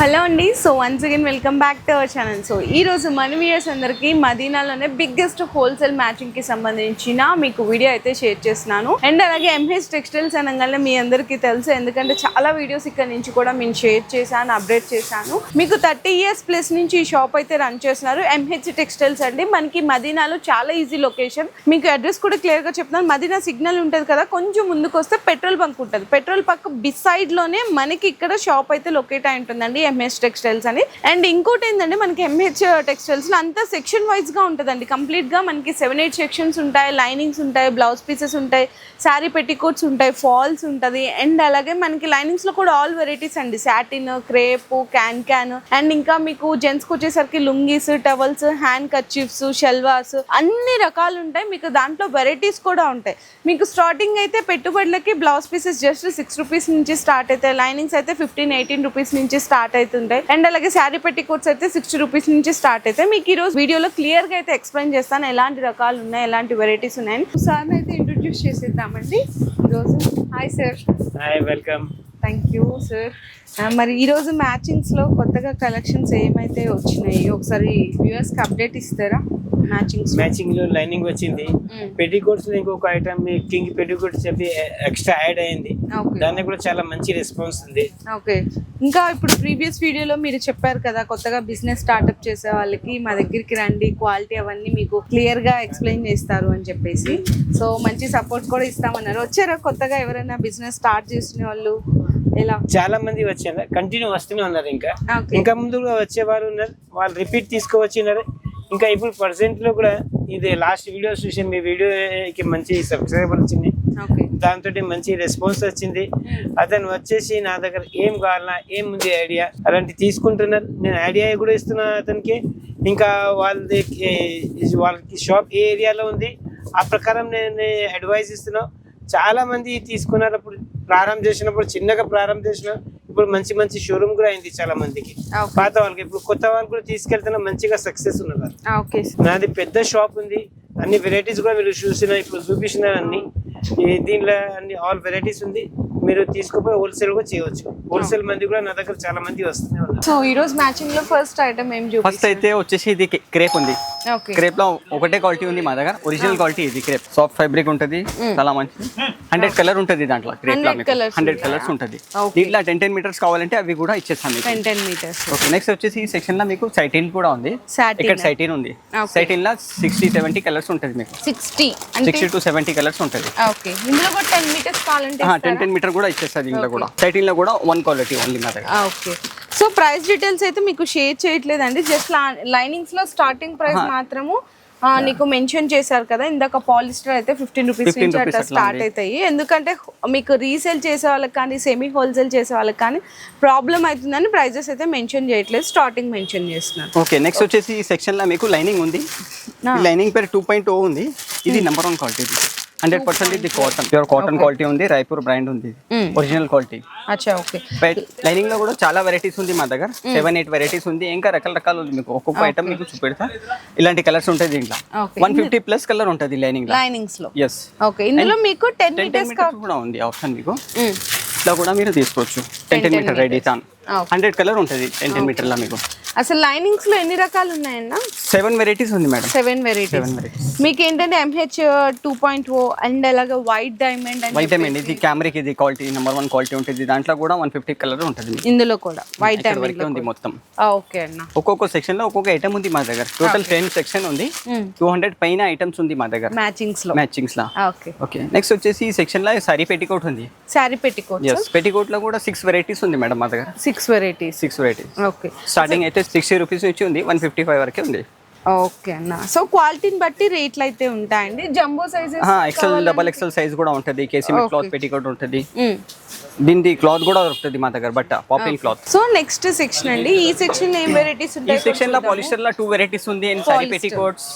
Hello అండి. So once again welcome back to our channel. So ఈరోజు మన viewers అందరికీ మదీనాలోనే బిగ్గెస్ట్ హోల్సేల్ మ్యాచింగ్కి సంబంధించిన మీకు వీడియో అయితే షేర్ చేస్తున్నాను. అండ్ అలాగే ఎంహెచ్ టెక్స్టైల్స్ అనగానే మీ అందరికీ తెలుసు, ఎందుకంటే చాలా వీడియోస్ ఇక్కడ నుంచి కూడా నేను షేర్ చేశాను, అప్డేట్ చేశాను. మీకు 30 years ప్లస్ నుంచి ఈ షాప్ అయితే రన్ చేస్తున్నారు. ఎంహెచ్ టెక్స్టైల్స్ అండి, మనకి మదీనాలో చాలా ఈజీ లొకేషన్. మీకు అడ్రస్ కూడా క్లియర్గా చెప్తున్నాను. మదీనా సిగ్నల్ ఉంటుంది కదా, కొంచెం ముందుకు వస్తే పెట్రోల్ బంక్ ఉంటుంది. పెట్రోల్ బంక్ బిసైడ్లోనే మనకి ఇక్కడ షాప్ అయితే లొకేట్ అయి ఉంటుందండి, ఎంహెచ్ టెక్స్టైల్స్ అని. అండ్ ఇంకోటి ఏంటంటే మనకి ఎంహెచ్ టెక్స్టైల్స్ లో అంతా సెక్షన్ వైజ్ గా ఉంటుందండి. కంప్లీట్ గా మనకి 7-8 సెక్షన్స్ ఉంటాయి, లైనింగ్స్ ఉంటాయి, బ్లౌజ్ పీసెస్ ఉంటాయి, శారీ పెట్టికోట్స్ ఉంటాయి, ఫాల్స్ ఉంటుంది. అండ్ అలాగే మనకి లైనింగ్స్ లో కూడా ఆల్ వెరైటీస్ అండి, సాటిన్, క్రేప్, క్యాన్ అండ్ ఇంకా మీకు జెంట్స్కి వచ్చేసరికి లుంగీస్, టవల్స్, హ్యాండ్ కర్చీఫ్స్, షల్వార్స్ అన్ని రకాలు ఉంటాయి. మీకు దాంట్లో వెరైటీస్ కూడా ఉంటాయి. మీకు స్టార్టింగ్ అయితే పెట్టుబడులకి బ్లౌజ్ పీసెస్ జస్ట్ 6 రూపీస్ నుంచి స్టార్ట్ అవుతాయి, లైనింగ్స్ అయితే 15-18 రూపీస్ నుంచి స్టార్ట్ అవుతుంటాయి. అండ్ అలాగే శారీ పెట్టికోట్స్ అయితే 60 రూపీస్ నుంచి స్టార్ట్ అవుతాయి. మీకు ఈ రోజు వీడియోలో క్లియర్ గా అయితే ఎక్స్ప్లెయిన్ చేస్తాను, ఎలాంటి రకాలు ఉన్నాయి, ఎలాంటి వెరైటీస్ ఉన్నాయని. సార్ అయితే ఇంట్రొడ్యూస్ చేసేద్దామండి ఈరోజు. Hi sir. Hi, welcome. Thank you sir. మరి ఈరోజు మ్యాచింగ్స్లో కొత్తగా కలెక్షన్స్ ఏమైతే వచ్చినాయి ఒకసారి వ్యూవర్స్కి అప్డేట్ ఇస్తారా? మ్యాచింగ్ లో లైనింగ్ వచ్చింది, పెట్టికోట్స్ లో ఇంకొక ఐటమ్ కింగ్ పెట్టికోట్స్ చెప్పి ఎక్స్ట్రా యాడ్ అయింది. దాన్ని కూడా చాలా మంచి రెస్పాన్స్ ఉంది. ఓకే, ఇంకా ఇప్పుడు ప్రీవియస్ వీడియోలో మీరు చెప్పారు కదా, కొత్తగా బిజినెస్ స్టార్ట్అప్ చేసే వాళ్ళకి మా దగ్గరికి రండి, క్వాలిటీ అవన్నీ మీకు క్లియర్ గా ఎక్స్ప్లెయిన్ చేస్తారు అని చెప్పేసి. సో మంచి సపోర్ట్ కూడా ఇస్తామన్నారు. వచ్చారా కొత్తగా ఎవరైనా బిజినెస్ స్టార్ట్ చేసిన వాళ్ళు? చాలా మంది వచ్చారు, కంటిన్యూ వస్తూనే ఉన్నారు. ఇంకా ముందు వచ్చేవారు ఉన్నారు, వాళ్ళు రిపీట్ తీసుకువచ్చినారు. ఇంకా ఇప్పుడు ప్రజెంట్ లో కూడా ఇది లాస్ట్ వీడియో చూసి మీ వీడియోకి మంచి సబ్స్క్రైబర్ వచ్చింది, దాంతో మంచి రెస్పాన్స్ వచ్చింది. అతను వచ్చేసి నా దగ్గర ఏం కావాలన్నా, ఏముంది ఐడియా అలాంటి తీసుకుంటున్నారు. నేను ఐడియా కూడా ఇస్తున్నా అతనికి. ఇంకా వాళ్ళకి షాప్ ఏ ఏరియాలో ఉంది ఆ ప్రకారం నేను అడ్వైజ్ ఇస్తున్నా. చాలా మంది తీసుకున్నారు. అప్పుడు చిన్నగా ప్రారంభం చేసిన ఇప్పుడు మంచి మంచి షోరూమ్ కూడా అయింది చాలా మందికి, పాత వాళ్ళకి. ఇప్పుడు కొత్త వాళ్ళు కూడా తీసుకెళ్తున్నా, మంచిగా సక్సెస్ ఉన్నారు. నాది పెద్ద షాప్ ఉంది, అన్ని వెరైటీస్ కూడా మీరు చూసిన, ఇప్పుడు చూపించిన అన్ని దీనిలో అన్ని ఆల్ వెరైటీస్ ఉంది. మీరు తీసుకుపోయి హోల్సేల్ కూడా చేయవచ్చు. హోల్సేల్ మంది కూడా నా దగ్గర చాలా మంది వస్తున్నారు. సో ఈ రోజు మ్యాచింగ్ లో ఫస్ట్ ఐటమ్ ఏం చూపిస్తారు? ఫస్ట్ అయితే వచ్చేసి ఇది క్రేప్ ఉంది. క్రేప్ లో ఒకటే క్వాలిటీ ఉంది మా దగ్గర, ఒరిజినల్ క్వాలిటీ. ఇది క్రేప్ సాఫ్ట్ ఫ్యాబ్రిక్ ఉంటుంది, చాలా మంచిది. 100 కలర్ ఉంటుంది దాంట్లో. క్రేప్ లో 100 కలర్స్ ఉంటుంది. దీంట్లో 10 మీటర్స్ కావాలంటే అవి కూడా ఇచ్చేస్తాను. 10 మీటర్స్. ఓకే, నెక్స్ట్ వచ్చేసి ఈ సెక్షన్ లో మీకు సైటిన్ కూడా ఉంది. ఇక్కడ సైటిన్ ఉంది. సైటిన్ లో 60-70 కలర్స్ ఉంటుంది. మీకు 60 to 70 కలర్స్ ఉంటుంది. ఓకే, ఇందులో కూడా 10 మీటర్స్ కావాలంటే 10 మీటర్ కూడా ఇచ్చేస్తుంది. ఇంట్లో కూడా సైటిన్ లో కూడా 1 క్వాలిటీ ఓన్లీ మా దగ్గర. ఓకే, సో ప్రైస్ డీటెయిల్స్ అయితే మీకు షేర్ చేయట్లేదండి, జస్ట్ లైనింగ్స్ లో స్టార్టింగ్ ప్రైస్ మాత్రము నీకు మెన్షన్ చేశారు కదా ఇందాక. పాలిస్టర్ అయితే 15 రూపీస్ నుంచి అట్లా స్టార్ట్ అవుతాయి. ఎందుకంటే మీకు రీసేల్ చేసే వాళ్ళకి కానీ సెమీ హోల్సేల్ చేసే వాళ్ళకి కానీ ప్రాబ్లం అవుతుందని ప్రైజెస్ అయితే మెన్షన్ చేయట్లేదు, స్టార్టింగ్ మెన్షన్ చేస్తున్నారు. ఓకే, నెక్స్ట్ వచ్చేసి ఈ సెక్షన్ లో మీకు లైనింగ్ ఉంది. లైనింగ్ పేరు 2.0 ఉంది. ఇది నెంబర్ 1 క్వాలిటీ. 100% ఇది కాటన్, ప్యూర్ కాటన్ క్వాలిటీ ఉంది. రాయ్పూర్ బ్రాండ్ ఉంది, ఒరిజినల్ క్వాలిటీ. అచ్చా, ఓకే. లైనింగ్ లో కూడా చాలా వెరైటీస్ ఉంది మా దగ్గర, 7-8 వెరైటీస్ ఉంది. ఇంకా రకాలు ఉంది. మీకు ఒక్కొక్క ఐటమ్ మీకు చూపెడతా. ఇలాంటి కలర్స్ ఉంటాయి దీంట్లో. 150+ కలర్ ఉంటుంది లైనింగ్స్ లో. ఎస్. ఓకే, ఇందులో మీకు 10 మీటర్స్ కూడా ఉంది ఆప్షన్. మీకు ఇట్లా కూడా మీరు తీసుకోవచ్చు. 10 మీటర్ రెడీ తాన్ 100 కలర్ ఉంటుంది 10 మీటర్ లో. మీకు అసలు లైనింగ్స్ లో ఎన్ని రకాలు ఉన్నాయన్నా? 7 వెరైటీస్ ఉంది మేడం. 7 వెరైటీస్. మీకు ఏంటంటే ఎంహెచ్ 2.0 అండ్ అలాగే వైట్ డైమండ్. ఇది కెమెరాకి ఇది క్వాలిటీ నెంబర్ 1 క్వాలిటీ ఉంటుంది. దాంట్లో కూడా 150 కలర్ ఉంటుంది. ఇందులో కూడా వైట్ డైమండ్ ఉంది మొత్తం. ఓకే అన్న, ఒక్కొక్క సెక్షన్ లో ఒక్కొక్క ఐటమ్ ఉంది మా దగ్గర. టోటల్ 10 సెక్షన్ ఉంది. 200 పైన ఐటమ్స్ ఉంది మా దగ్గర మ్యాచింగ్స్ లో. ఓకే, నెక్స్ట్ వచ్చేసి ఈ సెక్షన్ లో సారీ పెట్టికోట్ ఉంది. Sorry petticoat. yes, పెట్టికోట్ లో కూడా 6 వెరైటీస్ ఉంది మేడం మా దగ్గర. 6 వెరైటీస్. ఓకే, స్టార్టింగ్ అయితే 60 రూపీస్ నుంచి ఉంది, 155 వరకే ఉంది. ఓకే అన్న, సో క్వాలిటీని బట్టి రేట్లు అయితే ఉంటాయండి. Jumbo sizes, XL, double XL size కూడా ఉంటుంది. కేసీమీ క్లాత్ పెట్టికోట్ ఉంటుంది. దీని క్లాత్ కూడా దొరుకుతుంది మా దగ్గర, బట్ట popping cloth. So next section అండి, ఈ సెక్షన్ లో ఏం వెరైటీస్ ఉంటాయి? ఈ సెక్షన్ లో పాలిస్టర్ లో 2 వెరైటీస్ ఉంది. సారీ పెట్టికోట్స్,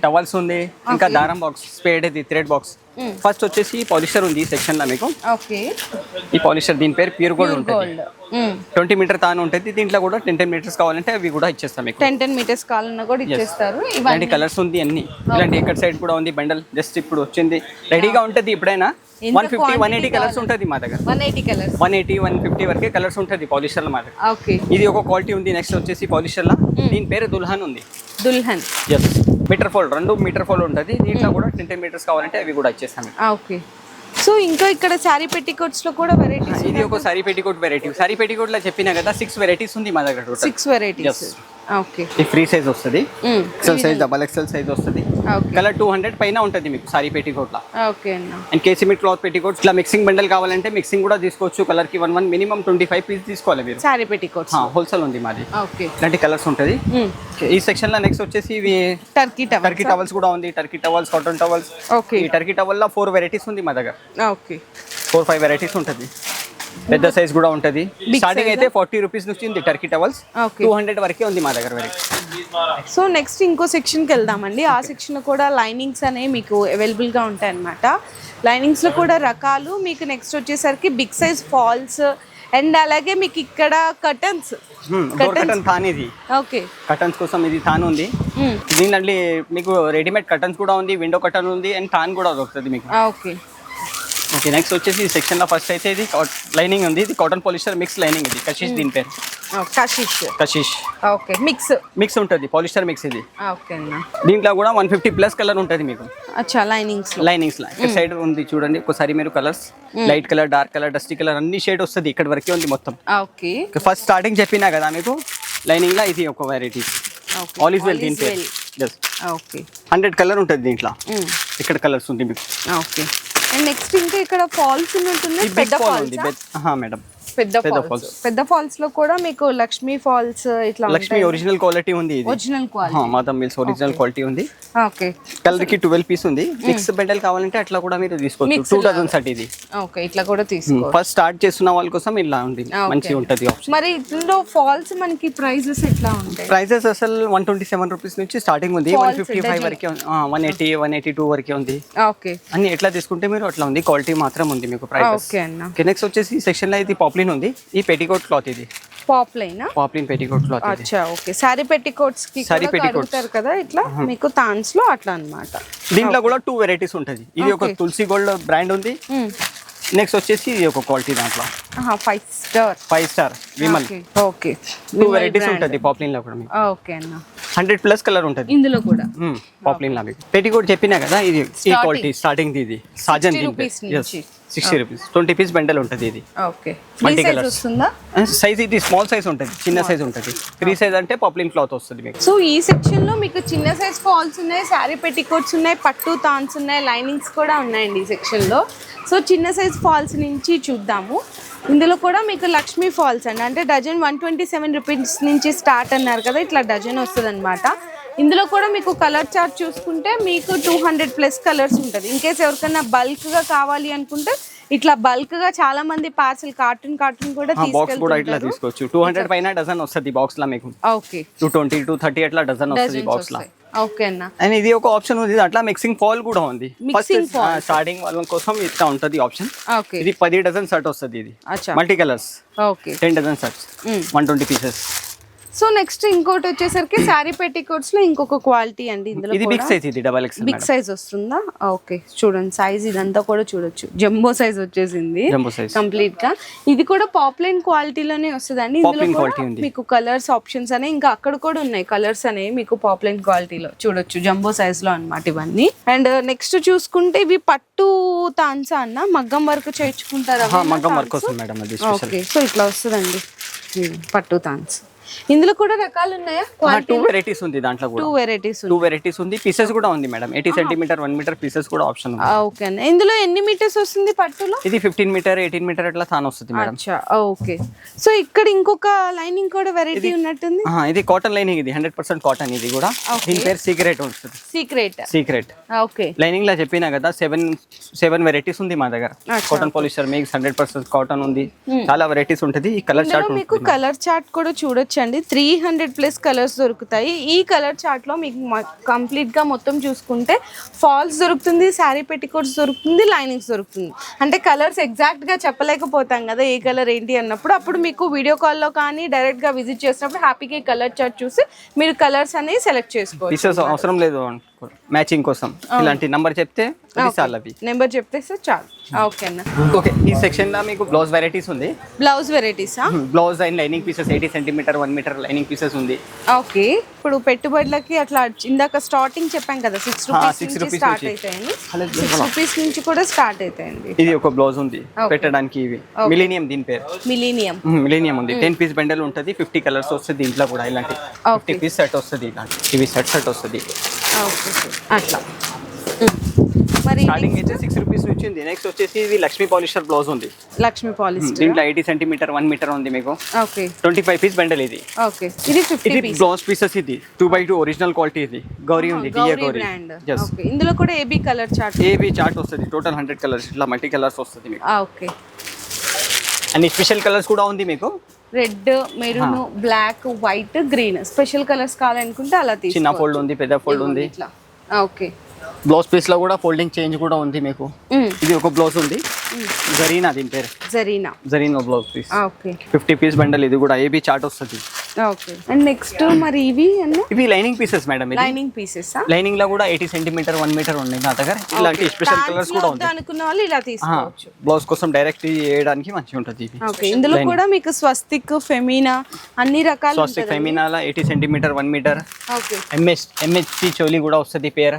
టవల్స్ ఉంది, ఇంకా దారం బాక్స్, స్పేడ్ ఇది థ్రెడ్ బాక్స్. ఫస్ట్ వచ్చేసి పాలిస్టర్ ఉంది ఈ సెక్షన్ లో మీకు. ఓకే, ఈ పాలిస్టర్ దీని పేరు ప్యూర్ గోల్డ్ ఉంటుంది. 20 మీటర్ తాను ఉంటుంది. దీంట్లో కూడా 10 మీటర్స్ కావాలంటే అవి కూడా ఇచ్చేస్తాం మీకు. 10 మీటర్స్ కావాలన్నా కూడా ఇచ్చేస్తారు. ఇలాంటి కలర్స్ ఉంది అన్ని. ఇలాంటి ఎక్కడ సైడ్ కూడా ఉంది బండల్, జస్ట్ ఇప్పుడు వచ్చింది రెడీగా ఉంటుంది. ఎప్పుడైనా 150 180 కలర్స్ ఉంటుంది మా దగ్గర. 180 కలర్స్, 180 150 వరకే కలర్స్ ఉంటుంది పాలిస్టర్ మా దగ్గర. ఓకే. ఇది ఒక క్వాలిటీ ఉంది. నెక్స్ట్ వచ్చేసి పాలిస్టర్ లా దీని పేరు దుల్హన్ ఉంది. Dulhan, yes. Meter fold, 2 meter fold ఉంటుంది. దీంట్లో కూడా 10 మీటర్స్ కావాలంటే అవి కూడా ఇచ్చేస్తాను. ఓకే. సో ఇంకా ఇక్కడ శారీ పెట్టికోట్స్ లో కూడా వెరైటీస్. ఇది ఒక sari petticoat variety. Sari petticoat లో చెప్పినా కదా 6 వెరైటీస్ ఉంది మా దగ్గర టోటల్. 6 వెరైటీస్. ఓకే. ఈ ఫ్రీ సైజ్ వస్తుంది, XL size, double XL size వస్తుంది. కలర్ 200 పైన ఉంటుంది మీకు సారీ పెట్టికోట్ లా. ఓకే అన్న. అండ్ కేసీమీట్ క్లాత్ పెట్టికోట్ ఇట్లా మిక్సింగ్ బండల్ కావాలంటే మిక్సింగ్ కూడా తీసుకోవచ్చు. కలర్ కి 1 మినిమం 25 పీస్ తీసుకోవాలి మీరు. శారీ పెట్టికోట్స్ హోల్సేల్ ఉంది మాది. ఓకే. ఇలాంటి కలర్స్ ఉంటుంది. ఈ సెక్షన్ లో నెక్స్ట్ వచ్చేసి ఇవి టర్కీ టవల్స్ కూడా ఉంది. Turkey towels, cotton towels. Okay. ఈ టర్కీ టవల్ లో 4 వెరైటీస్ ఉంది మా దగ్గర. ఓకే. 4-5 వెరైటీస్ ఉంటుంది. పెద్ద సైజ్ కూడా ఉంటుంది. స్టార్టింగ్ అయితే 40 రూపీస్ నుంచి ఉంది టర్కీ టవల్స్. 200 వరకే ఉంది మా దగ్గర వెరైటీ. సో నెక్స్ట్ ఇంకో సెక్షన్కి వెళ్దామండి. ఆ సెక్షన్లో కూడా లైనింగ్స్ అనేవి మీకు అవైలబుల్గా ఉంటాయి అన్నమాట. లైనింగ్స్లో కూడా రకాలు మీకు. నెక్స్ట్ వచ్చేసరికి బిగ్ సైజ్ ఫాల్స్ అండ్ అలాగే మీకు ఇక్కడ కర్టన్స్. కర్టన్ థాన్ ఇది. ఓకే. కర్టన్స్ కోసం ఇది థాన్ ఉంది. దీంట్లో మీకు రెడీమేడ్ కర్టన్స్ కూడా ఉంది, విండో కర్టన్ ఉంది అండ్ థాన్ కూడా దొరుకుతుంది మీకు. ఓకే. ఓకే. నెక్స్ట్ వచ్చేసి ఈ సెక్షన్ లో ఫస్ట్ అయితే ఇది లైనింగ్ ఉంది. ఇది కాటన్ పాలిస్టర్ మిక్స్ లైనింగ్. ఇది కషిష్ దీని పేరు. కషిష్. ఓకే. మిక్స్ ఉంటుంది, పాలిస్టర్ మిక్స్ ఇది. ఓకే అన్న. దీంట్లో కూడా 150 ప్లస్ కలర్ ఉంటుంది మీకు. అచ్చా. లైనింగ్స్ లా ఇక్కడ సైడ్ ఉంది చూడండి. ఒకసారి మీరు colours light colour, dark colour, dusty colour అన్ని షేడ్ వస్తుంది. ఇక్కడ వరకే ఉంది మొత్తం. ఓకే. ఫస్ట్ స్టార్టింగ్ చెప్పినా కదా మీకు లైనింగ్ లా ఇది ఒక వెరైటీ. ఆల్ ఈజ్ వెల్ దీని పేరు. ఓకే. 100 కలర్ ఉంటుంది దీంట్లో. ఇక్కడ కలర్స్ ఉంది మీకు. ఓకే. అండ్ నెక్స్ట్ ఇంకా ఇక్కడ ఫాల్స్ ఉన్నట్టుంది. పెద్ద ఫాల్స్ మేడం. పెద్ద ఫాల్స్ లో కూడా మీకు లక్ష్మీ ఫాల్స్ ఇట్లా లక్ష్మీ ఒరిజినల్ క్వాలిటీ ఉంది. Original quality Madhav mills original quality ఉంది. ఓకే. కలర్ కి 12 పీస్ ఉంది. మిక్స్ బెండల్ కావాలంటే అట్లా కూడా మీరు తీసుకోవచ్చు. 2000 సెట్ ఇది. ఓకే. ఇట్లా కూడా తీసుకోవచ్చు. ఫస్ట్ స్టార్ట్ చేస్తున్న వాళ్ళ కోసం ఇలా ఉంది, మంచి ఉంటది ఆప్షన్. మరి ఇందులో ఫాల్స్ మనకి ప్రైసెస్ ఎట్లా ఉంటాయి? ప్రైసెస్ అసలు 127 రూపీస్ నుంచి స్టార్టింగ్ ఉంది. 155 వరకే ఉంది. 180 182 వరకే ఉంది. ఓకే. అన్ని ఎట్లా తీసుకుంటే మీరు అట్లా ఉంది. క్వాలిటీ మాత్రం ఉంది మీకు ప్రైస్. ఓకే అన్న. నెక్స్ట్ వచ్చేసి సెక్షన్ లో ఇది పాప్లిన్ ఉంది. ఈ పెట్టికోట్ క్లాత్ ఇది. Poplin petticoat cloth. అచ్చా. ఓకే. సారీ పెట్టికోట్స్ కి కడుగుతారు కదా ఇట్లా మీకు తాన్స్ లో అట్లా అన్నమాట. దీంట్లో కూడా 2 వెరైటీస్ ఉంటుంది. ఇది ఒక తులసి గోల్డ్ బ్రాండ్ ఉంది. నెక్స్ట్ వచ్చేసి ఇది ఒక క్వాలిటీ దాంట్లో 5 స్టార్ విమల్. ఓకే. 2 వెరైటీస్ ఉంటుంది పాప్లిన్ లో కూడా మీకు. ఓకే అన్న. 100 ప్లస్ కలర్ ఉంటుంది ఇందులో కూడా. పాప్లిన్ లా మీకు పెట్టికోట్ చెప్పినా కదా ఇది ఈ క్వాలిటీ స్టార్టింగ్ ఇది సాజన్ దీని 60 రూపీస్ 20 పీస్ బండల్ ఉంటుంది ఇది. ఓకే. ఫ్రీ సైజ్ వస్తుందా? సైజ్ ఇది స్మాల్ సైజ్ ఉంటుంది, చిన్న సైజ్ ఉంటుంది. ఫ్రీ సైజ్ అంటే పాప్లిన్ క్లాత్ వస్తుంది మీకు. సో ఈ సెక్షన్ లో మీకు చిన్న సైజ్ ఫాల్స్ ఉన్నాయి, శారీ పెట్టికోట్స్ ఉన్నాయి, పట్టు తాన్స్ ఉన్నాయి, లైనింగ్స్ కూడా ఉన్నాయండి ఈ సెక్షన్ లో. సో చిన్న సైజ్ ఫాల్స్ నుంచి చూద్దాము. ఇందులో కూడా మీకు లక్ష్మీ ఫాల్స్ అండి. అంటే డజన్ 127 రూపీస్ నుంచి స్టార్ట్ అన్నారు కదా, ఇట్లా డజన్ వస్తుంది అనమాట. ఇందులో కూడా మీకు కలర్ చార్ట్ చూసుకుంటే మీకు 200 ప్లస్ కలర్స్ ఉంటుంది. ఇన్ కేస్ ఎవరికైనా బల్క్గా కావాలి అనుకుంటే ఇట్లా బల్క్గా చాలా మంది పార్సల్ కార్టూన్ కూడా బాక్స్ కూడా ఇట్లా తీసుకోవచ్చు. 200 పైన డజన్ వస్తుంది బాక్స్ లా మీకు. ఓకే. 220 230 అట్లా డజన్ వస్తుంది బాక్స్ లా. ఓకే అన్న. అండ్ ఇది ఒక ఆప్షన్ ఉంది. అట్లా మిక్సింగ్ ఫాల్ కూడా ఉంది. ఫస్ట్ స్టార్టింగ్ వాళ్ళ కోసం ఇట్లా ఉంటుంది ఆప్షన్. ఇది 10 డజన్ సెట్ వస్తుంది. ఇది multi colours. Okay. 10 dozen sets 120 pieces. So next ఇంకోటి వచ్చేసరికి శారీ పెట్టికోట్స్ లో ఇంకొక క్వాలిటీ అండి. ఇందులో ఇది బిగ్ సైజ్, ఇది డబల్ ఎక్సెల్ బిగ్ సైజ్ వస్తుందా? ఓకే. చూడండి సైజ్ ఇదంతా కూడా చూడొచ్చు. జంబో సైజ్ వచ్చేసింది కంప్లీట్ గా. ఇది కూడా పాప్లైన్ క్వాలిటీలోనే వస్తుందండి. ఇందులో కూడా మీకు కలర్స్ ఆప్షన్స్ అనేవి ఇంకా అక్కడ కూడా ఉన్నాయి. కలర్స్ అనేవి మీకు పాప్లైన్ క్వాలిటీలో చూడొచ్చు, జంబో సైజ్ లో అన్నమాట ఇవన్నీ. అండ్ నెక్స్ట్ చూసుకుంటే ఇవి పట్టు తాన్సా అన్న మగ్గం వర్క్ చేయించుకుంటారా? మగ్గం వర్క్ వస్తుంది మేడం అది. ఓకే. సో ఇట్లా వస్తుందండి పట్టు తాన్స్. ఇందులో కూడా రకాలు ఉన్నాయా? 2 వెరైటీస్ ఉంది దాంట్లో కూడా. 2 వెరైటీస్ ఉంది. పీసెస్ కూడా ఉంది మేడం. 80 సెంటీమీటర్ 1 మీటర్ పీసెస్ కూడా ఆప్షన్ ఉంది. ఓకే అన్న. ఇందులో ఎన్ని మీటర్స్ వస్తుంది పట్టులో? ఇది 15 మీటర్ 18 మీటర్ అట్లా తాన్ వస్తుంది మేడం. అచ్చా. ఓకే. సో ఇక్కడ ఇంకొక లైనింగ్ కూడా వెరైటీ ఉన్నట్టుంది. ఇది కాటన్ లైనింగ్. ఇది 100% కాటన్. ఇది కూడా దీని పేరు సీక్రెట్ ఉంటుంది. సీక్రెట్. ఓకే. లైనింగ్ లా చెప్పినా కదా 7 వెరైటీస్ ఉంది మా దగ్గర. కాటన్ పాలిస్టర్ మిక్స్ 100% కాటన్ ఉంది. చాలా వెరైటీస్ ఉంటుంది. ఈ కలర్ చార్ట్ మీకు కలర్ చార్ట్ కూడా చూడొచ్చు అండి. 300 ప్లస్ కలర్స్ దొరుకుతాయి. ఈ కలర్ చార్ట్ లో మీకు కంప్లీట్ గా మొత్తం చూసుకుంటే ఫాల్స్ దొరుకుతుంది, శారీ పెట్టికోట్స్ దొరుకుతుంది, లైనింగ్స్ దొరుకుతుంది. అంటే కలర్స్ ఎగ్జాక్ట్ గా చెప్పలేకపోతాం కదా ఏ కలర్ ఏంటి అన్నప్పుడు. అప్పుడు మీకు వీడియో కాల్లో కానీ డైరెక్ట్ గా విజిట్ చేసినప్పుడు హ్యాపీగా కలర్ చార్ట్ చూసి మీరు కలర్స్ అనేవి సెలెక్ట్ చేసుకోవచ్చు. అవసరం లేదు. మ్యాచింగ్ కోసం ఇలాంటి నంబర్ చెప్తే అది చాలు అవి. నెంబర్ చెప్పేస్తే చాలు. ఓకే అన్న. ఓకే, ఈ సెక్షన్ లో మీకు బ్లౌజ్ వెరైటీస్ ఉంది. బ్లౌజ్ వెరైటీసా? Blouse and lining pieces 80 centimetre 1 metre lining pieces ఉంది. ఓకే, ఇప్పుడు పెట్టుబడులకి అట్లా ఇందాక స్టార్టింగ్ చెప్పాం కదా 6 రూపీస్ నుంచి స్టార్ట్ అవుతాయండి. 6 రూపీస్ నుంచి కూడా స్టార్ట్ అవుతాయండి. ఇది ఒక బ్లౌజ్ ఉంది పెట్టడానికి. ఇవి మిలీనియం, దీని పేరు మిలీనియం ఉంది. 10 పీస్ బండల్ ఉంటుంది, 50 కలర్స్ వస్తుంది దీంట్లో కూడా. ఇలాంటి 50 పీస్ సెట్ వస్తుంది. ఇలాంటి ఇవి సెట్ వస్తుంది అట్లా. మరి స్టార్టింగ్ అయితే 6 రూపీస్ నుంచి ఉంది. నెక్స్ట్ వచ్చేసి ఇది లక్ష్మీ పాలిస్టర్ బ్లౌజ్ ఉంది. లక్ష్మీ పాలిస్టర్ దీంట్లో 80 సెంటీమీటర్ 1 మీటర్ ఉంది మీకు. ఓకే, 25 పీస్ బండల్ ఇది. ఓకే, ఇది 50 ఇది పీస్ బ్లౌజ్ పీసెస్. ఇది 2x2 ఒరిజినల్ క్వాలిటీ. ఇది గౌరీ ఉంది, టీఏ గౌరీ. ఓకే, ఇందులో కూడా ఏబీ కలర్ చార్ట్ వస్తుంది. టోటల్ 100 కలర్స్, ఇట్లా మల్టీ కలర్స్ వస్తుంది మీకు. ఓకే, అన్ని స్పెషల్ కలర్స్ కూడా ఉంది మీకు. Red, maroon, black, white, green special colours కావాలనుకుంటే అలా తీసుకోవచ్చు. చిన్న ఫోల్డ్ ఉంది, పెద్ద ఫోల్డ్ ఉంది. ఇట్లా. ఓకే, బ్లౌజ్ పీస్ లో కూడా ఫోల్డింగ్ చేంజ్ కూడా ఉంది మీకు. ఇది ఒక బ్లౌజ్ ఉంది, జరీనా దీని పేరు. Zarina blouse piece. Okay, 50 piece bundle. ఇది కూడా ఏబీ చార్ట్ వస్తుంది. ఓకే, అండ్ నెక్స్ట్ మరి ఇవి lining pieces madam. Lining pieces. Lining లో కూడా 80 సెంటీమీటర్ 1 మీటర్ ఉన్నాయి నా దగ్గర. ఇలాంటి స్పెషల్ కలర్స్ కూడా ఉంది. అనుకున్న వాళ్ళు ఇలా తీసుకోవచ్చు. బ్లౌజ్ కోసం డైరెక్ట్ వేయడానికి మంచిగా ఉంటుంది ఇది. ఓకే, ఇందులో కూడా మీకు స్వస్తిక్, ఫెమినా అన్ని రకాలు. స్వస్తిక్ ఫెమినాలో 80 సెంటీమీటర్ 1 మీటర్. ఓకే, ఎంహెచ్పి చోలీ కూడా వస్తుంది పేర్.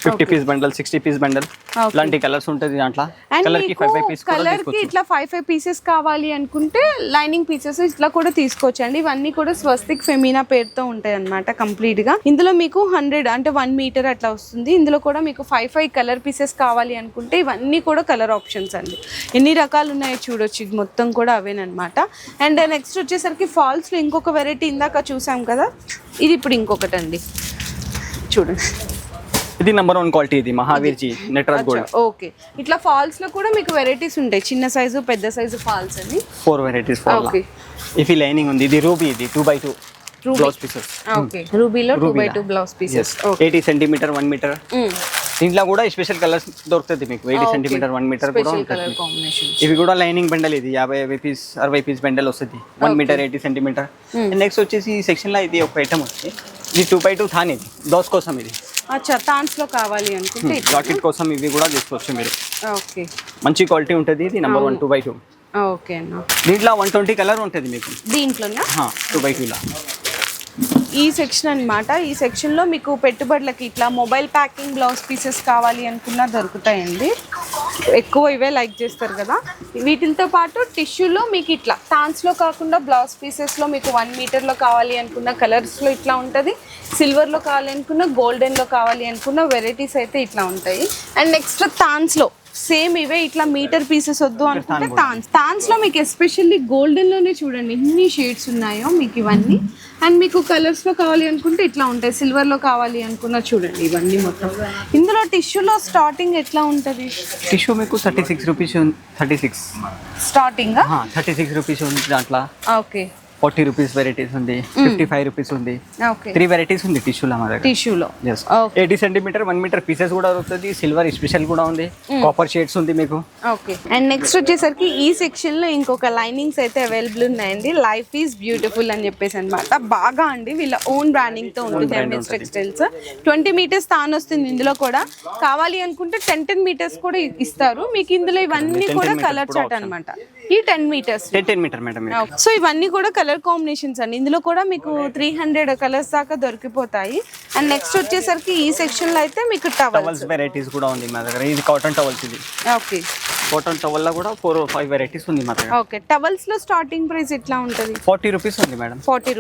50 పీస్ బండల్, 60 పీస్ బండల్. ఇలాంటి కలర్స్ ఉంటుంది దాంట్లో. కలర్ కి 5 పీస్ కూడా తీసుకోవచ్చు. ఇట్లా 5 పీసెస్ కావాలి అనుకుంటే లైనింగ్ పీసెస్ ఇట్లా కూడా తీసుకోవచ్చు అండి. ఇవన్నీ కూడా స్వస్తిక్ ఫెమినా పేరుతో ఉంటాయి అన్నమాట కంప్లీట్ గా. ఇందులో మీకు 100 అంటే 1 మీటర్ అట్లా వస్తుంది. ఇందులో కూడా మీకు 5 కలర్ పీసెస్ కావాలి అనుకుంటే ఇవన్నీ కూడా కలర్ ఆప్షన్స్ అండి. ఎన్ని రకాలు ఉన్నాయో చూడొచ్చు. ఇది మొత్తం కూడా అవేనమాట. అండ్ నెక్స్ట్ వచ్చేసరికి ఫాల్స్ లో ఇంకొక వెరైటీ ఇందాక చూసాం కదా, ఇది ఇప్పుడు ఇంకొకటి అండి. చూడండి, ఇది నెంబర్ 1 క్వాలిటీ. ఇది Mahavir G Natraj gold. Okay, ఇట్లా ఫాల్స్ లో కూడా మీకు వెరైటీస్ ఉంటాయి. చిన్న సైజు, పెద్ద సైజు ఫాల్స్ అని 4 వెరైటీస్. ఓకే, ఇవి లైనింగ్ ఉంది. ఇది రూబీ, ఇది 2x2 బ్లౌజ్ పీసెస్. ఓకే, రూబీలో 2x2 blouse pieces. 80 centimetre 1 metre. దీంట్లో కూడా స్పెషల్ కలర్స్ దొరుకుతుంది మీకు. 80 సెంటీమీటర్ 1 మీటర్ కూడా ఉంటుంది. ఇవి కూడా లైనింగ్ బండల్. ఇది 50 పీస్ 60 పీస్ బండల్ వస్తుంది. 1 మీటర్ 80 సెంటీమీటర్. నెక్స్ట్ వచ్చేసి ఈ సెక్షన్ లో ఇది ఒక ఐటమ్ వచ్చి ఇది 2x2 థాన్. ఇది బ్లౌజ్ కోసం. ఇది అచ్చా, థాన్స్ లో కావాలి అనుకుంటే జాకెట్ కోసం ఇవి కూడా తీసుకోవచ్చు మీరు. ఓకే, మంచి క్వాలిటీ ఉంటుంది. ఇది నెంబర్ 1 2x2. ఓకే అన్న. దీంట్లో 120 కలర్ ఉంటుంది మీకు. దీంట్లోనా? 2x2 లా ఈ సెక్షన్ అన్నమాట. ఈ సెక్షన్ లో మీకు పెట్టుబడులకి ఇట్లా మొబైల్ ప్యాకింగ్ బ్లౌజ్ పీసెస్ కావాలి అనుకున్నా దొరుకుతాయండి. ఎక్కువ ఇవే లైక్ చేస్తారు కదా. వీటితో పాటు టిష్యూలో మీకు ఇట్లా థాన్స్లో కాకుండా బ్లౌజ్ పీసెస్లో మీకు 1 మీటర్లో కావాలి అనుకున్న కలర్స్లో ఇట్లా ఉంటుంది. సిల్వర్లో కావాలి అనుకున్న, గోల్డెన్లో కావాలి అనుకున్న వెరైటీస్ అయితే ఇట్లా ఉంటాయి. అండ్ నెక్స్ట్ థాన్స్లో సేమ్ ఇవే ఇట్లా మీటర్ పీసెస్ వద్దు అనుకుంటే థాన్స్ లో మీకు ఎస్పెషల్లీ గోల్డెన్ లోనే చూడండి ఎన్ని షేడ్స్ ఉన్నాయో మీకు ఇవన్నీ. అండ్ మీకు కలర్స్ లో కావాలి అనుకుంటే ఇట్లా ఉంటాయి. సిల్వర్ లో కావాలి అనుకున్నా చూడండి ఇవన్నీ మొత్తం. ఇందులో టిష్యూలో స్టార్టింగ్ ఎట్లా ఉంటుంది? టిష్యూ మీకు 36 రూపీస్. 36 స్టార్టింగ్ 36 రూపీస్ ఉంది దాంట్లో. ఓకే, 40 రూపీస్ వెరైటీస్ ఉంది. 55 రూపీస్ ఉంది. 3 వెరైటీస్ ఉంది టిష్యూలో మా దగ్గర. టిష్యూలో 80 సెంటీమీటర్ 1 మీటర్ పీసెస్ కూడా దొరుకుతుంది. సిల్వర్ స్పెషల్ కూడా ఉంది. కాపర్ షేడ్స్ ఉంది మీకు. ఓకే, అండ్ నెక్స్ట్ వచ్చేసరికి ఈ సెక్షన్ లో ఇంకొక లైనింగ్స్ అయితే అవైలబుల్ ఉన్నాయండి. లైఫ్ ఈజ్ బ్యూటిఫుల్ అని చెప్పేసి అనమాట. బాగా అండి వీళ్ళ ఓన్ బ్రాండింగ్ తో ఉంటుంది ఎంఎస్ టెక్స్టైల్స్. 20 మీటర్స్ తాను వస్తుంది. ఇందులో కూడా కావాలి అనుకుంటే 10 మీటర్స్ కూడా ఇస్తారు మీకు. ఇందులో ఇవన్నీ కూడా కలర్ చార్ట్ అనమాట. ఈ 10 మీటర్స్ 10 మీటర్ మేడం. సో ఇవన్నీ కూడా కలర్ కాంబినేషన్స్ అండి. ఇందులో కూడా మీకు 300 కలర్స్ దాకా దొరికిపోతాయి. అండ్ నెక్స్ట్ వచ్చేసరికి ఈ సెక్షన్ లో అయితే మీకు టవల్స్ వెరైటీస్ కూడా ఉంది మా దగ్గర. ఇది కాటన్ టవల్స్. ఇది ఓకే, కాటన్ టవల్ లో కూడా 4 or 5 వెరైటీస్ ఉంది మా దగ్గర. ఓకే, టవల్స్ లో స్టార్టింగ్ ప్రైస్ ఎట్లా ఉంటుంది? 40 రూపీస్ ఉంది మేడం. 40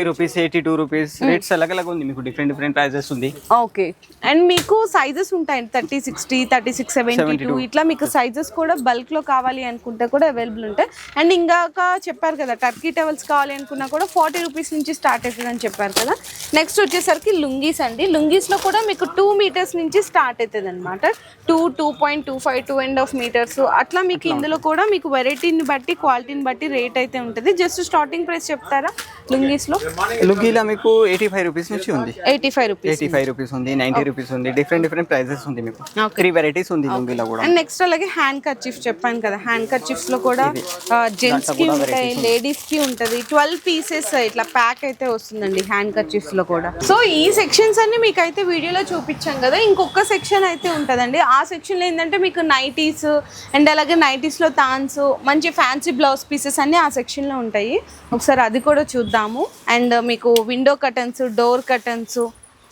rupees 82 rupees. రేట్స్ అలాగలాగా ఉంది మీకు. డిఫరెంట్ ప్రైజెస్ ఉంది. ఓకే, అండ్ మీకు సైజెస్ ఉంటాయి 30, 60, 36, 72 ఇట్లా మీకు సైజెస్ కూడా బల్క్ లో కావాలి అనుకుంటే కూడా అవైలబుల్ ఉంటాయి. అండ్ ఇందాక చెప్పారు కదా టర్కీ టవల్స్ కావాలి అనుకున్నా కూడా 40 రూపీస్ నుంచి స్టార్ట్ అవుతుంది అని చెప్పారు కదా. నెక్స్ట్ వచ్చేసరికి లుంగీస్ అండి. లుంగీస్ లో కూడా మీకు 2 మీటర్స్ నుంచి స్టార్ట్ అవుతుంది అనమాట. 2.25, 2.5 మీటర్స్ అట్లా మీకు. ఇందులో కూడా మీకు వెరైటీని బట్టి క్వాలిటీని బట్టి రేట్ అయితే ఉంటుంది. జస్ట్ స్టార్టింగ్ ప్రైస్ చెప్తారా లుంగీస్ లో? లుంగీలో మీకు 85 రూపీస్ నుంచి ఉంది. 85 రూపీస్ ఉంది. 90 రూపీస్ ఉంది. డిఫరెంట్ ప్రైజెస్ ఉంది మీకు. 3 వెరైటీస్ ఉంది లుంగీలో కూడా. అండ్ నెక్స్ట్ అలాగే హ్యాండ్ కర్చీఫ్ చెప్పాను కదా. హ్యాండ్ కర్చీఫ్స్ లో కూడా జెంట్స్ కి ఉంటాయి, లేడీస్ కి ఉంటది, 12 పీసెస్ ఇట్లా ప్యాక్ అయితే వస్తుందండి హ్యాండ్ కర్చీఫ్స్ లో కూడా. సో ఈ సెక్షన్స్ అన్ని మీకు అయితే వీడియోలో చూపించాం కదా, ఇంకొక సెక్షన్ అయితే ఉంటుందండి. ఆ సెక్షన్ లో ఏంటంటే మీకు నైటీస్ అండ్ అలాగే నైటీస్ లో తాన్స్, మంచి ఫ్యాన్సీ బ్లౌజ్ పీసెస్ అన్ని ఆ సెక్షన్ లో ఉంటాయి. ఒకసారి అది కూడా చూద్దాము. అండ్ మీకు window curtains, door curtains,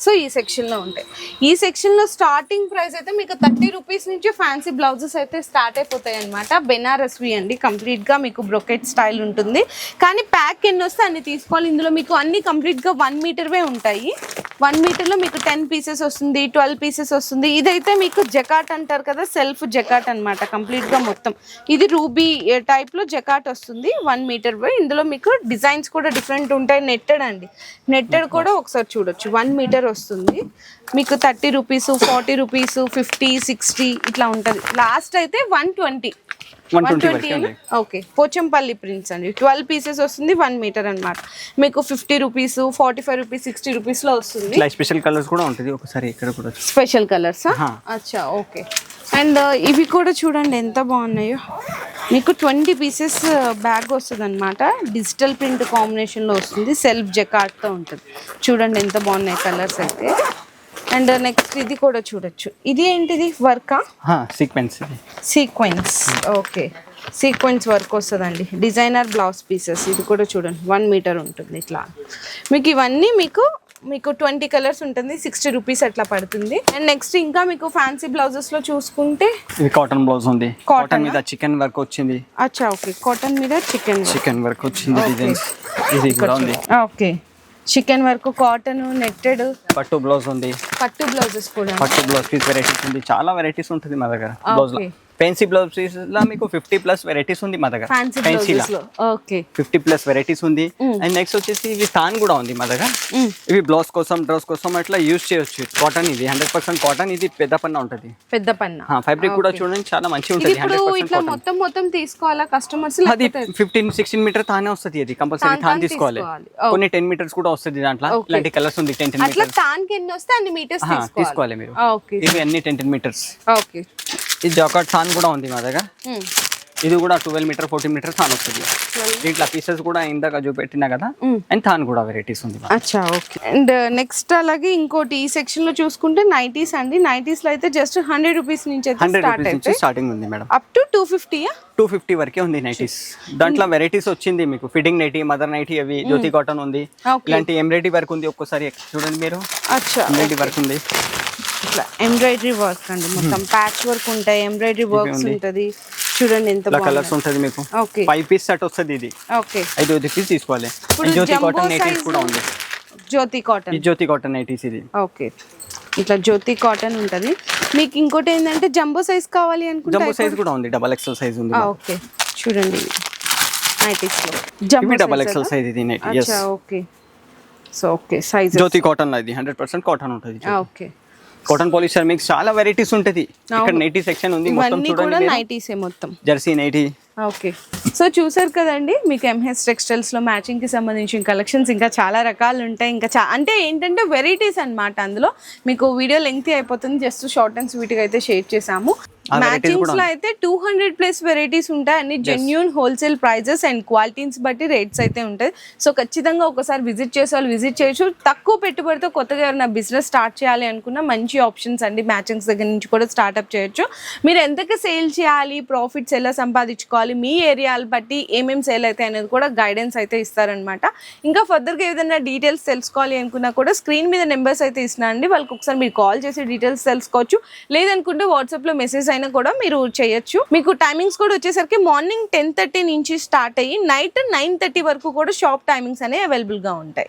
so ఈ సెక్షన్లో ఉంటాయి. ఈ సెక్షన్లో స్టార్టింగ్ ప్రైస్ అయితే మీకు 30 రూపీస్ నుంచి ఫ్యాన్సీ బ్లౌజెస్ అయితే స్టార్ట్ అయిపోతాయి అనమాట. బెనారస్వి అండి, కంప్లీట్గా మీకు బ్రొకెట్ స్టైల్ ఉంటుంది. కానీ ప్యాక్ ఎన్ని వస్తే అన్ని తీసుకోవాలి. ఇందులో మీకు అన్ని కంప్లీట్గా 1 మీటర్వే ఉంటాయి. 1 మీటర్లో మీకు 10 పీసెస్ వస్తుంది, 12 పీసెస్ వస్తుంది. ఇదైతే మీకు జకాట్ అంటారు కదా, సెల్ఫ్ జకాట్ అనమాట కంప్లీట్గా మొత్తం. ఇది రూబీ టైప్లో జకాట్ వస్తుంది 1 మీటర్వే. ఇందులో మీకు డిజైన్స్ కూడా డిఫరెంట్ ఉంటాయి. నెట్టెడ్ అండి, నెట్టెడ్ కూడా ఒకసారి చూడొచ్చు. 1 మీటర్ వస్తుంది మీకు 30 రూపీస్, 40 రూపీస్, 50, 60 ఇట్లా ఉంటుంది. లాస్ట్ అయితే 120. ఓకే, పోచంపల్లి ప్రింట్స్ అండి. 12 పీసెస్ వస్తుంది, 1 మీటర్ అనమాట. మీకు 50 రూపీస్, 45 రూపీస్, 60 రూపీస్ లో వస్తుంది. స్పెషల్ కలర్స్ కూడా ఉంటుంది. ఒకసారి ఇక్కడ కూడా స్పెషల్ కలర్స్. అచ్చా, ఓకే. అండ్ ఇవి కూడా చూడండి ఎంత బాగున్నాయో. మీకు 20 పీసెస్ బ్యాగ్ వస్తుంది అనమాట. డిజిటల్ ప్రింట్ కాంబినేషన్లో వస్తుంది, సెల్ఫ్ జకార్డ్తో ఉంటుంది. చూడండి ఎంత బాగున్నాయి కలర్స్ అయితే. అండ్ నెక్స్ట్ ఇది కూడా చూడొచ్చు. ఇది ఏంటిది, వర్కా? సీక్వెన్స్. ఓకే, సీక్వెన్స్ వర్క్ వస్తుందండి. Designer blouse pieces. ఇది కూడా చూడండి 1 మీటర్ ఉంటుంది ఇట్లా. మీకు ఇవన్నీ మీకు 20 కలర్స్ ఉంటుంది, 60 రూపీస్ అట్లా పడుతుంది. అండ్ నెక్స్ట్ ఇంకా మీకు ఫ్యాన్సీ బ్లౌజెస్ లో చూసుకుంటే ఇది కాటన్ బ్లౌజ్ ఉంది. కాటన్ మీద చికెన్ వర్క్ వచ్చింది. అచ్చా, ఓకే. కాటన్ మీద చికెన్ వర్క్ వచ్చింది. డిజైన్స్ ఇది కూడా ఉంది. Okay, chicken work, cotton, netted. పట్టు బ్లౌజ్ ఉంది. పట్టు బ్లౌజెస్ కూడా, పట్టు బ్లౌజ్ పీస్ వెరైటీస్ ఉంది. చాలా వెరైటీస్ ఉంటుంది మా దగ్గర బ్లౌజ్ లో. ఫ్యాన్సీ బ్లౌజ్ పీస్ లా మీకు 50+ వెరైటీస్ ఉంది మా దగ్గర. ఫ్యాన్సీలో 50+ వెరైటీస్ ఉంది. అండ్ నెక్స్ట్ వచ్చేసి ఇవి తాన్ కూడా ఉంది మా దగ్గర. ఇవి బ్లౌజ్ కోసం, డ్రెస్ కోసం అట్లా యూజ్ చేయొచ్చు. కాటన్ ఇది 100% కాటన్. ఇది పెద్ద పన్న ఉంటుంది. పెద్ద పన్న ఫ్యాబ్రిక్ కూడా చూడండి చాలా మంచిగా ఉంటుంది. ఇట్లా మొత్తం తీసుకోవాలా కస్టమర్స్? అది 15-16 మీటర్ తానే వస్తుంది. అది కంపల్సరీ తాన్ తీసుకోవాలి. కొన్ని 10 మీటర్స్ కూడా వస్తుంది దాంట్లో. ఇలాంటి కలర్స్ ఉంది 10 మీటర్స్. తాన్కి ఎన్ని వస్తే అన్ని మీటర్స్ తీసుకోవాలి మీరు. ఇవి అన్ని 10 మీటర్స్. ఓకే, ఇది జాకెట్ తాన్ కూడా ఉంది మా దగ్గర. ఇది కూడా 12 మీటర్, 14 మీటర్ తాన్ వస్తుంది. దీంట్లో పీసెస్ కూడా ఇందాక చూపెట్టినా కదా. అండ్ తాన్ కూడా వెరైటీస్ ఉంది. అచ్చా, ఓకే. అండ్ నెక్స్ట్ అలాగే ఇంకోటి ఈ సెక్షన్ లో చూసుకుంటే నైటీస్ అండి. నైటీస్ లో అయితే జస్ట్ 100 రూపీస్ నుంచి స్టార్టింగ్ ఉంది మేడం. Up to 250. 250 వరకే ఉంది నైటీస్. దాంట్లో వెరైటీస్ వచ్చింది మీకు. ఫిట్టింగ్ నైటీ, మదర్ నైటీ, అవి జ్యోతి కాటన్ ఉంది. ఇలాంటి ఎంబ్రాయిడరీ వర్క్ ఉంది. ఒక్కసారి చూడండి మీరు. అచ్చా, ఎంబ్రాయిడరీ వర్క్ ఉంది. ఇట్లా ఎంబ్రాయిడరీ వర్క్ అండి, మొత్తం ప్యాచ్ వర్క్ ఉంటాయి, ఎంబ్రాయిడరీ వర్క్స్ ఉంటది. చూడండి ఎంత బాగుంది. కలర్స్ ఉంటది మీకు. ఓకే, 5 పీస్ సెట్ వస్తుంది ఇది. ఓకే, 5 పీస్ తీసుకోవాలి. జ్యోతి కాటన్ నైటీస్ కూడా ఉంది. జ్యోతి కాటన్, ఈ జ్యోతి కాటన్ నైటీస్ ఇది. ఓకే, ఇట్లా జ్యోతి కాటన్ ఉంటది. మీకు ఇంకోటి ఏంటంటే జంబో సైజ్ కావాలి అనుకుంటే జంబో సైజ్ కూడా ఉంది. XXL సైజ్ ఉంది. ఓకే, చూడండి నైటీస్ లో జంబో XXL సైజ్ ఇది నైటీ. అచ్చా, ఓకే. సో ఓకే, సైజ్ జ్యోతి కాటన్ ఇది 100% కాటన్ ఉంటుంది. ఓకే, కాటన్ పాలిస్టర్ మిక్స్ చాలా వెరైటీస్ ఉంటది. ఇక్కడ నైటీ సెక్షన్ ఉంది మొత్తం చూడండి. నైటీసే మొత్తం, జెర్సీ నైటీ. ఓకే, సో చూసారు కదండి. మీకు ఎంహెచ్ టెక్స్టైల్స్ లో మ్యాచింగ్ కి సంబంధించిన కలెక్షన్స్ ఇంకా చాలా రకాలు ఉంటాయి. ఇంకా అంటే ఏంటంటే వెరైటీస్ అన్నమాట. అందులో మీకు వీడియో లెంగ్తీ అయిపోతుంది, జస్ట్ షార్ట్ అండ్ స్వీట్ గా అయితే షేర్ చేసాము. మ్యాచింగ్స్ లో అయితే 200+ వెరైటీస్ ఉంటాయి. అన్ని genuine wholesale prices and qualities బట్టి రేట్స్ అయితే ఉంటాయి. సో ఖచ్చితంగా ఒకసారి విజిట్ చేసే వాళ్ళు విజిట్ చేయొచ్చు. తక్కువ పెట్టుబడితో కొత్తగా ఎవరైనా బిజినెస్ స్టార్ట్ చేయాలి అనుకున్న మంచి ఆప్షన్స్ అండి. మ్యాచింగ్స్ దగ్గర నుంచి కూడా స్టార్ట్అప్ చేయొచ్చు. మీరు ఎంతకి సేల్ చేయాలి, ప్రాఫిట్స్ ఎలా సంపాదించుకోవాలి, మీ ఏరియాలు బట్టి ఏమేమి సేల్ అవుతాయి అనేది కూడా గైడెన్స్ అయితే ఇస్తారనమాట. ఇంకా ఫర్దర్గా ఏదైనా డీటెయిల్స్ తెలుసుకోవాలి అనుకున్నా కూడా స్క్రీన్ మీద నెంబర్స్ అయితే ఇస్తున్నానండి. వాళ్ళకి ఒకసారి మీరు కాల్ చేసి డీటెయిల్స్ తెలుసుకోవచ్చు. లేదనుకుంటే వాట్సాప్లో మెసేజ్ అయినా కూడా మీరు చేయొచ్చు. మీకు టైమింగ్స్ కూడా వచ్చేసరికి మార్నింగ్ 10:30 నుంచి స్టార్ట్ అయ్యి నైట్ 9:30 వరకు కూడా షాప్ టైమింగ్స్ అనేవి అవైలబుల్గా ఉంటాయి.